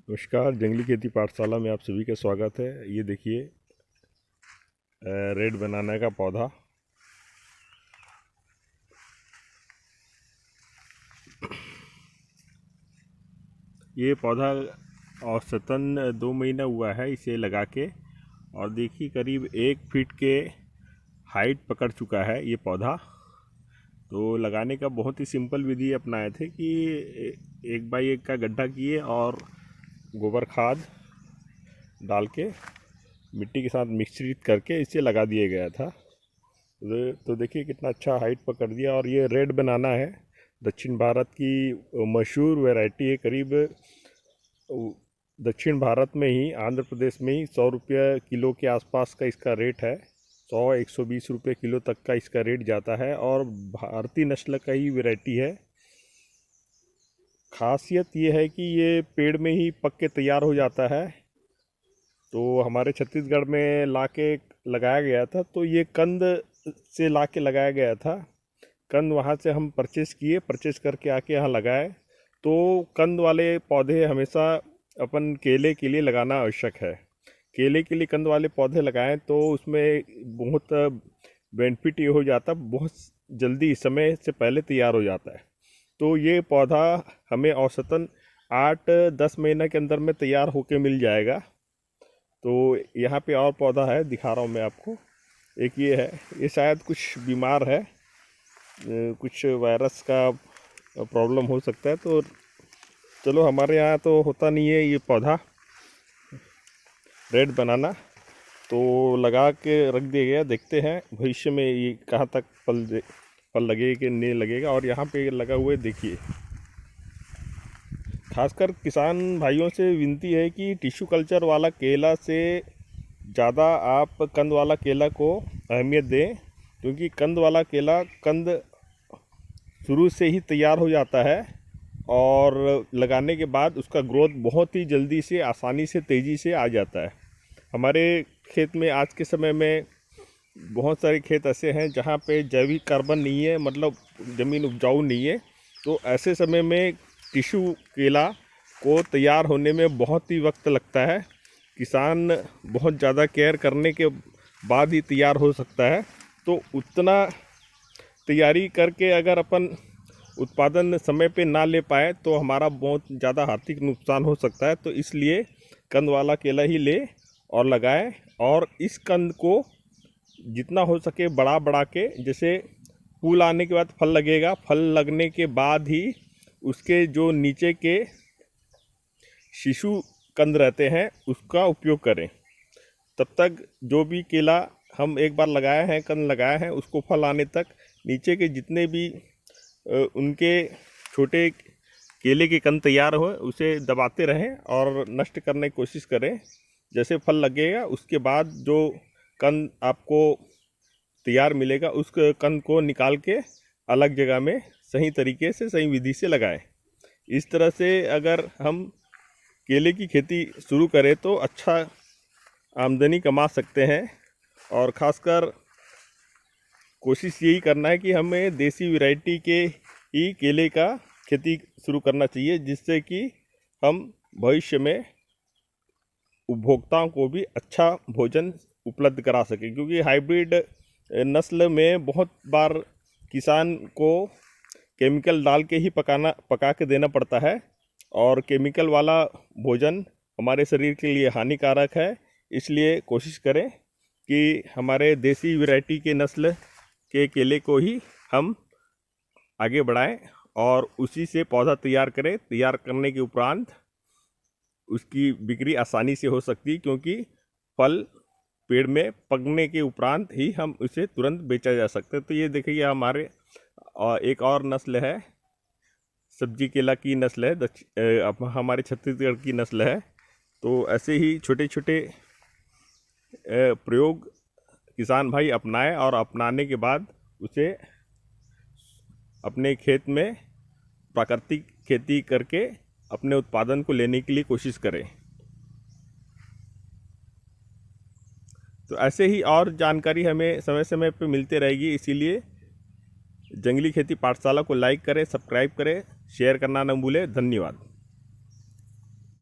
नमस्कार, जंगली खेती पाठशाला में आप सभी का स्वागत है। ये देखिए रेड बनाना का पौधा। ये पौधा औसतन 2 महीना हुआ है इसे लगा के, और देखिए करीब 1 फीट के हाइट पकड़ चुका है ये पौधा। तो लगाने का बहुत ही सिंपल विधि अपनाए थे कि 1x1 का गड्ढा किए और गोबर खाद डाल के मिट्टी के साथ मिश्रित करके इसे लगा दिया गया था। तो देखिए कितना अच्छा हाइट पकड़ दिया। और ये रेड बनाना है, दक्षिण भारत की मशहूर वैरायटी है। करीब दक्षिण भारत में ही, आंध्र प्रदेश में ही 100 रुपये किलो के आसपास का इसका रेट है। 100-120 रुपये किलो तक का इसका रेट जाता है, और भारतीय नस्ल का ही वैरायटी है। खासियत ये है कि ये पेड़ में ही पक के तैयार हो जाता है। तो हमारे छत्तीसगढ़ में लाके लगाया गया था, तो ये कंद से लाके लगाया गया था। कंद वहाँ से हम परचेस करके आके यहाँ लगाए। तो कंद वाले पौधे हमेशा अपन केले के लिए लगाना आवश्यक है। केले के लिए कंद वाले पौधे लगाएं तो उसमें बहुत बेनिफिट ये हो जाता, बहुत जल्दी समय से पहले तैयार हो जाता है। तो ये पौधा हमें औसतन 8-10 महीने के अंदर में तैयार होके मिल जाएगा। तो यहाँ पे और पौधा है, दिखा रहा हूँ मैं आपको। एक ये है, ये शायद कुछ बीमार है, कुछ वायरस का प्रॉब्लम हो सकता है। तो चलो, हमारे यहाँ तो होता नहीं है ये पौधा रेड बनाना, तो लगा के रख दिया गया। देखते हैं भविष्य में ये कहाँ तक फल लगेगा कि नहीं लगेगा। और यहाँ पे लगा हुआ है, देखिए। खासकर किसान भाइयों से विनती है कि टिश्यू कल्चर वाला केला से ज़्यादा आप कंद वाला केला को अहमियत दें, क्योंकि कंद वाला केला कंद शुरू से ही तैयार हो जाता है, और लगाने के बाद उसका ग्रोथ बहुत ही जल्दी से, आसानी से, तेज़ी से आ जाता है। हमारे खेत में आज के समय में बहुत सारे खेत ऐसे हैं जहाँ पे जैविक कार्बन नहीं है, मतलब ज़मीन उपजाऊ नहीं है। तो ऐसे समय में टिश्यू केला को तैयार होने में बहुत ही वक्त लगता है। किसान बहुत ज़्यादा केयर करने के बाद ही तैयार हो सकता है। तो उतना तैयारी करके अगर अपन उत्पादन समय पे ना ले पाए तो हमारा बहुत ज़्यादा आर्थिक नुकसान हो सकता है। तो इसलिए कंद वाला केला ही ले और लगाए, और इस कंद को जितना हो सके बढ़ा के, जैसे फूल आने के बाद फल लगेगा, फल लगने के बाद ही उसके जो नीचे के शिशु कंद रहते हैं उसका उपयोग करें। तब तक जो भी केला हम एक बार लगाए हैं, कंद लगाए हैं, उसको फल आने तक नीचे के जितने भी उनके छोटे केले के कंद तैयार हो, उसे दबाते रहें और नष्ट करने की कोशिश करें। जैसे फल लगेगा उसके बाद जो कंद आपको तैयार मिलेगा, उस कंद को निकाल के अलग जगह में सही तरीके से, सही विधि से लगाएं। इस तरह से अगर हम केले की खेती शुरू करें तो अच्छा आमदनी कमा सकते हैं। और ख़ासकर कोशिश यही करना है कि हमें देसी वैरायटी के ही केले का खेती शुरू करना चाहिए, जिससे कि हम भविष्य में उपभोक्ताओं को भी अच्छा भोजन उपलब्ध करा सकें। क्योंकि हाइब्रिड नस्ल में बहुत बार किसान को केमिकल डाल के ही पका के देना पड़ता है, और केमिकल वाला भोजन हमारे शरीर के लिए हानिकारक है। इसलिए कोशिश करें कि हमारे देसी वैरायटी के नस्ल के केले को ही हम आगे बढ़ाएं और उसी से पौधा तैयार करें। तैयार करने के उपरांत उसकी बिक्री आसानी से हो सकती है, क्योंकि फल पेड़ में पकने के उपरांत ही हम उसे तुरंत बेचा जा सकता है। तो ये देखिए हमारे एक और नस्ल है, सब्जी केला की नस्ल है, हमारे छत्तीसगढ़ की नस्ल है। तो ऐसे ही छोटे छोटे प्रयोग किसान भाई अपनाएं, और अपनाने के बाद उसे अपने खेत में प्राकृतिक खेती करके अपने उत्पादन को लेने के लिए कोशिश करें। तो ऐसे ही और जानकारी हमें समय समय पर मिलते रहेगी। इसीलिए जंगली खेती पाठशाला को लाइक करें, सब्सक्राइब करें, शेयर करना न भूलें। धन्यवाद।